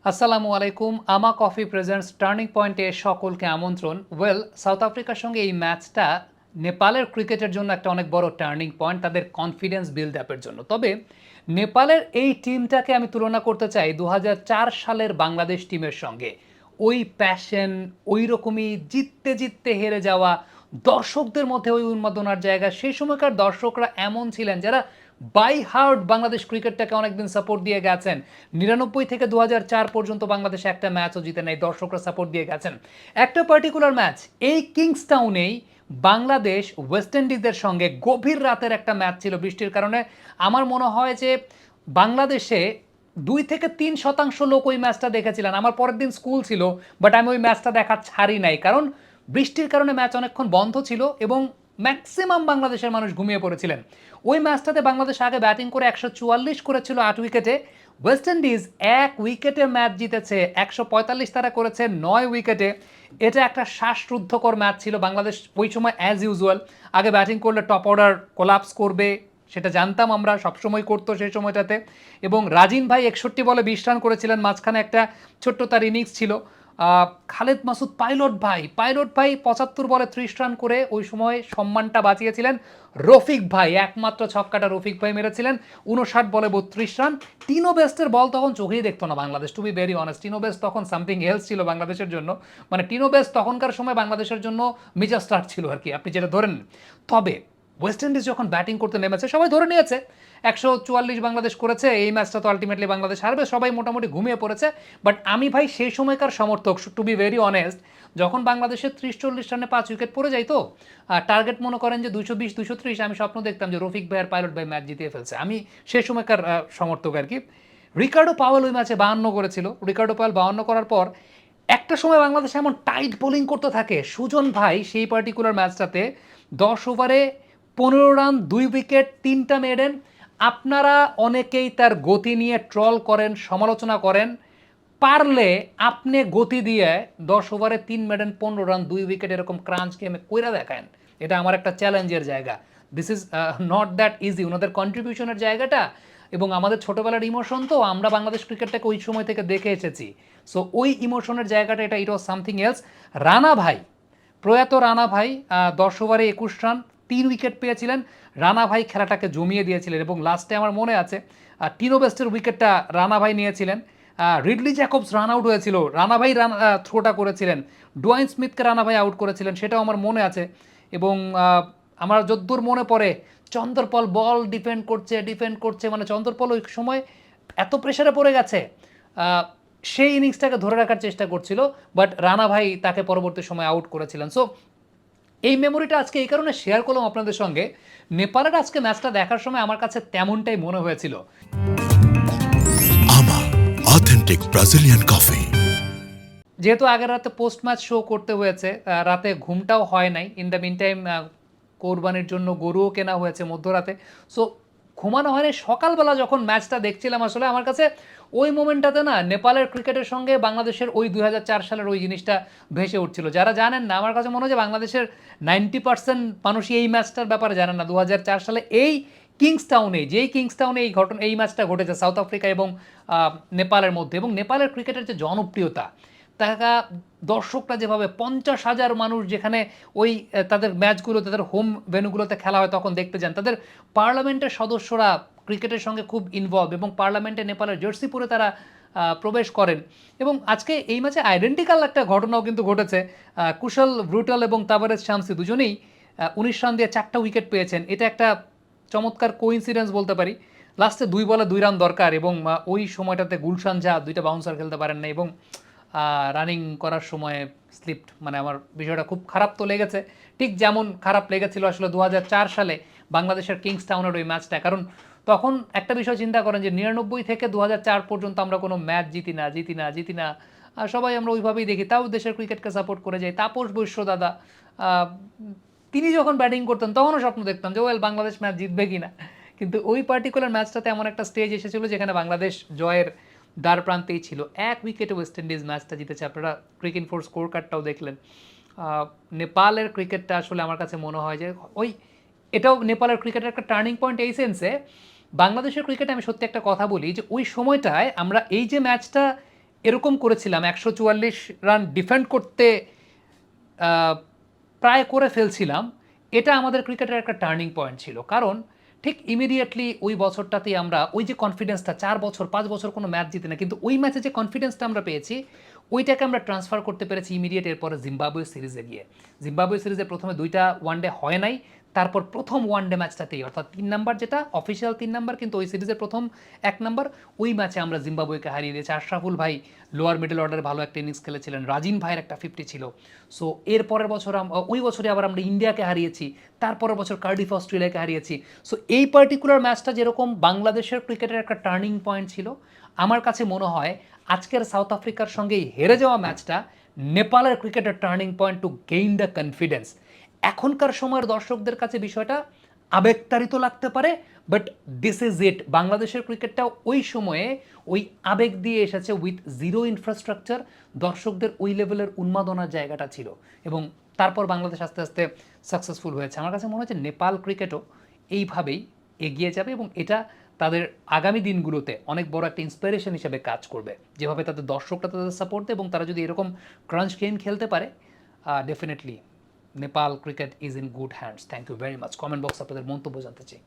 আসসালামু আলাইকুম। আমা কফি প্রেজেন্টস টার্নিং পয়েন্টে সকলকে আমন্ত্রণ। সাউথ আফ্রিকার সঙ্গে এই ম্যাচটা নেপালের ক্রিকেটের জন্য একটা অনেক বড় টার্নিং পয়েন্ট, তাদের কনফিডেন্স বিল্ড আপের জন্য। তবে নেপালের এই টিমটাকে আমি তুলনা করতে চাই ২০০৪ সালের বাংলাদেশ টিমের সঙ্গে। ওই প্যাশন, ওই রকমই জিততে জিততে হেরে যাওয়া, দর্শকদের মধ্যে ওই উন্মাদনার জায়গা। সেই সময়কার দর্শকরা এমন ছিলেন যারা বাই হার্ট বাংলাদেশ ক্রিকেটটাকে অনেকদিন সাপোর্ট দিয়ে গেছেন। ৯৯ থেকে ২০০৪ পর্যন্ত বাংলাদেশ একটা ম্যাচও জিতে নেই, দর্শকরা সাপোর্ট দিয়ে গেছেন। একটা পার্টিকুলার ম্যাচ এই কিংসটাউনেই বাংলাদেশ ওয়েস্ট ইন্ডিজের সঙ্গে গভীর রাতের একটা ম্যাচ ছিল বৃষ্টির কারণে। আমার মনে হয় যে বাংলাদেশে ২ থেকে ৩% লোক ওই ম্যাচটা দেখেছিলেন। আমার পরের দিন স্কুল ছিল, বাট আমি ওই ম্যাচটা দেখা ছাড়ি নাই, কারণ বৃষ্টির কারণে ম্যাচ অনেকক্ষণ বন্ধ ছিল এবং ম্যাক্সিমাম বাংলাদেশের মানুষ ঘুমিয়ে পড়েছিলেন। ওই ম্যাচটাতে বাংলাদেশ আগে ব্যাটিং করে ১৪৪ করেছিল ৮ উইকেটে। ওয়েস্ট ইন্ডিজ ১ উইকেটে ম্যাচ জিতেছে, ১৪৫ তারা করেছে ৯ উইকেটে। এটা একটা শ্বাসরুদ্ধকর ম্যাচ ছিল। বাংলাদেশ ওই সময় অ্যাজ ইউজুয়াল আগে ব্যাটিং করলে টপ অর্ডার কোলাপস করবে, সেটা জানতাম আমরা, সবসময় করতো সেই সময়টাতে। এবং রাজিন ভাই ৬১ বলে ২০ রান করেছিলেন, মাঝখানে একটা ছোট্ট তার ইনিংস ছিল। খালেদ মাসুদ পাইলট ভাই ৭৫ বলে ৩০ রান করে ওই সময় সম্মানটা বাঁচিয়েছিলেন। রফিক ভাই একমাত্র ছক্কাটা রফিক ভাই মেরেছিলেন ৫৯ বলে ৩২ রান। টিনো বেস্টের বল তখন চোখেই দেখতো না Bangladesh, to be very honest. Tino Best তখন সামথিং এলস ছিল বাংলাদেশের জন্য। মানে টিনো বেস্ট তখনকার সময় বাংলাদেশের জন্য মেজর স্টার ছিল আর কি, আপনি যেটা ধরেন। তবে ওয়েস্ট ইন্ডিজ যখন ব্যাটিং করতে নেমেছে সবাই ধরে নিয়েছে ১৪৪ বাংলাদেশ করেছে, এই ম্যাচটা তো আলটিমেটলি বাংলাদেশ হারবে, সবাই মোটামুটি ঘুমিয়ে পড়েছে। বাট আমি ভাই সেই সময়কার সমর্থক, টু বি ভেরি অনেস্ট। যখন বাংলাদেশের ৩০-৪০ রানে ৫ উইকেট পড়ে যায়, তো টার্গেট মনে করেন যে ২২০-২৩০, আমি স্বপ্ন দেখতাম যে রফিক ভাই আর পাইলট ভাই ম্যাচ জিতিয়ে ফেলছে। আমি সেই সময়কার সমর্থক আর কি। রিকার্ডো পাওয়েল ওই ম্যাচে ৫২ করেছিল। রিকার্ডো পাওয়েল ৫২ করার পর একটা সময় বাংলাদেশ এমন টাইট বোলিং করতে থাকে, সুজন ভাই সেই পার্টিকুলার ম্যাচটাতে ১০ ওভারে ১৫ রান, ২ উইকেট, ৩টা মেডেন। আপনারা অনেকেই তার গতি নিয়ে ট্রল করেন, সমালোচনা করেন। পারলে আপনি গতি দিয়ে ১০ ওভারে ৩ মেডেন, ১৫ রান, ২ উইকেট এরকম ক্রাঞ্চ গেমে কইরা দেখান। এটা আমার একটা চ্যালেঞ্জের জায়গা। This is not that easy. ওনাদের কন্ট্রিবিউশনের জায়গাটা এবং আমাদের ছোটোবেলার ইমোশন, তো আমরা বাংলাদেশ ক্রিকেটটাকে ওই সময় থেকে দেখে এসেছি। সো ওই ইমোশনের জায়গাটা, এটা ইট ওয়াজ সামথিং এলস। রানা ভাই, প্রয়াত রানা ভাই ১০ ওভারে ২১ রান, ৩ উইকেট পেয়েছিলেন। রানা ভাই খেলাটাকে জমিয়ে দিয়েছিলেন এবং লাস্টে আমার মনে আছে টিনো বেস্টের উইকেটটা রানা ভাই নিয়েছিলেন। রিডলি জ্যাকবস রান আউট হয়েছিল, রানা ভাই থ্রোটা করেছিলেন। ডোয়াইন স্মিথকে রানা ভাই আউট করেছিলেন, সেটাও আমার মনে আছে। এবং আমার যদ্দূর মনে পড়ে চন্দরপল বল ডিফেন্ড করছে, মানে চন্দরপল ওই সময় এত প্রেশারে পড়ে গেছে, সেই ইনিংসটাকে ধরে রাখার চেষ্টা করছিল, বাট রানা ভাই তাকে পরবর্তী সময় আউট করেছিলেন। সো এই মেমোরিটা আজকে এই কারণে শেয়ার করলাম আপনাদের সঙ্গে। নেপালের আজকে ম্যাচটা দেখার সময় আমার কাছে তেমনটাই মনে হয়েছিল। আমা অথেন্টিক ব্রাজিলিয়ান কফি। যেহেতু আগের রাতে পোস্ট ম্যাচ শো করতে হয়েছে, রাতে ঘুমটাও হয় নাই। ইন দ্য মিন টাইম কোরবানির জন্য গরুও কেনা হয়েছে মধ্যরাতে। সো ঘুমানো হয়নি। সকালবেলা যখন ম্যাচটা দেখছিলাম, আসলে আমার কাছে ওই মোমেন্টটাতে না নেপালের ক্রিকেটের সঙ্গে বাংলাদেশের ওই ২০০৪ সালের ওই জিনিসটা ভেসে উঠছিল। যারা জানেন না, আমার কাছে মনে হয় যে বাংলাদেশের ৯০% মানুষই এই ম্যাচটার ব্যাপারে জানেন না। ২০০৪ সালে এই কিংসটাউনে এই ম্যাচটা ঘটেছে সাউথ আফ্রিকা এবং নেপালের মধ্যে। এবং নেপালের ক্রিকেটের যে জনপ্রিয়তা, তারা দর্শকরা যেভাবে ৫০,০০০ মানুষ যেখানে ওই তাদের ম্যাচগুলো, তাদের হোম ভেন্যুগুলোতে খেলা হয় তখন দেখতে যান। তাদের পার্লামেন্টের সদস্যরা ক্রিকেটের সঙ্গে খুব ইনভলভ এবং পার্লামেন্টে নেপালের জার্সি পরে তারা প্রবেশ করেন। এবং আজকে এই ম্যাচে আইডেন্টিক্যাল একটা ঘটনাও কিন্তু ঘটেছে। কুশল ব্রুটাল এবং তাবারেজ শামসি দুজনেই ১৯ রান দিয়ে ৪টা উইকেট পেয়েছেন। এটা একটা চমৎকার কোইন্সিডেন্স বলতে পারি। লাস্টে ২ বলে ২ রান দরকার এবং ওই সময়টাতে গুলশান ঝা ২টা বাউন্সার খেলতে পারেন না এবং রানিং করার সময় স্লিপড। মানে আমার বিষয়টা খুব খারাপ তো লেগেছে, ঠিক যেমন খারাপ লেগেছিল আসলে ২০০৪ সালে বাংলাদেশের কিংসটাউনের ওই ম্যাচটা। কারণ তখন একটা বিষয় চিন্তা করেন যে ৯৯ থেকে ২০০৪ পর্যন্ত আমরা কোনো ম্যাচ জিতি না। আর সবাই আমরা ওইভাবেই দেখি, তাও দেশের ক্রিকেটকে সাপোর্ট করে যাই। তাপস বৈশ্য দাদা, তিনি যখন ব্যাটিং করতেন তখনও স্বপ্ন দেখতাম যে ওয়েল বাংলাদেশ ম্যাচ জিতবে কিনা। কিন্তু ওই পার্টিকুলার ম্যাচটাতে এমন একটা স্টেজ এসেছিল যেখানে বাংলাদেশ জয়ের দ্বার প্রান্তেই ছিল। ১ উইকেটে ওয়েস্ট ইন্ডিজ ম্যাচটা জিতেছে। আপনারা ক্রিকেট ফোর স্কোর কার্ডটাও দেখলেন। নেপালের ক্রিকেটটা আসলে আমার কাছে মনে হয় যে এটাও নেপালের ক্রিকেটের একটা টার্নিং পয়েন্ট এই সেন্সে। বাংলাদেশের ক্রিকেটে আমি সত্যি একটা কথা বলি যে ওই সময়টায় আমরা এই যে ম্যাচটা এরকম করেছিলাম 144 রান ডিফেন্ড করতে আহ, প্রায় করে ফেলছিলাম, এটা আমাদের ক্রিকেটের একটা টার্নিং পয়েন্ট ছিল। কারণ ঠিক ইমিডিয়েটলি ওই বছরটাতেই আমরা ওই যে কনফিডেন্সটা, 4 বছর 5 বছর কোনো ম্যাচ জিতে না, কিন্তু ওই ম্যাচে যে কনফিডেন্সটা আমরা পেয়েছি ওইটাকে আমরা ট্রান্সফার করতে পেরেছি ইমিডিয়েট এরপরে জিম্বাবুয়ে সিরিজে গিয়ে। জিম্বাবুয়ে সিরিজে প্রথমে 2টা ওয়ানডে হয় নাই, তারপর প্রথম ওয়ানডে ম্যাচটাতেই, অর্থাৎ 3 নাম্বার, যেটা অফিসিয়াল 3 নাম্বার কিন্তু ওই সিরিজের প্রথম 1 নাম্বার, ওই ম্যাচে আমরা জিম্বাবুয়েকে হারিয়ে দিয়েছি। আশরাফুল ভাই লোয়ার মিডল অর্ডারে ভালো একটা ইনিংস খেলেছিলেন, রাজিন ভাইয়ের একটা 50 ছিল। সো এর পরের বছর ওই বছরে আবার আমরা ইন্ডিয়াকে হারিয়েছি, তারপরের বছর কার্ডিফ অস্ট্রেলিয়াকে হারিয়েছি। সো এই পার্টিকুলার ম্যাচটা যেরকম বাংলাদেশের ক্রিকেটের একটা টার্নিং পয়েন্ট ছিল, আমার কাছে মনে হয় আজকের সাউথ আফ্রিকার সঙ্গে হেরে যাওয়া ম্যাচটা নেপালের ক্রিকেটের turning point to gain the confidence. এখনকার সময়ের দর্শকদের কাছে বিষয়টা আবেগতাড়িত লাগতে পারে, বাট দিস ইজ ইট। বাংলাদেশের ক্রিকেটটা ওই সময়ে ওই আবেগ দিয়ে এসেছে উইথ জিরো ইনফ্রাস্ট্রাকচার, দর্শকদের ওই লেভেলের উন্মাদনার জায়গাটা ছিল, এবং তারপর বাংলাদেশ আস্তে আস্তে সাকসেসফুল হয়েছে। আমার কাছে মনে হচ্ছে নেপাল ক্রিকেটও এইভাবেই এগিয়ে যাবে, এবং এটা তাদের আগামী দিনগুলোতে অনেক বড় একটা ইন্সপিরেশন হিসেবে কাজ করবে, যেভাবে তাদের দর্শকরা তাদের সাপোর্ট দেয়, এবং তারা যদি এরকম ক্রাঞ্চ গেম খেলতে পারে, definitely Nepal cricket is in good hands. Thank you very much. Comment বক্সে আপনাদের মন্তব্য জানতে চাই।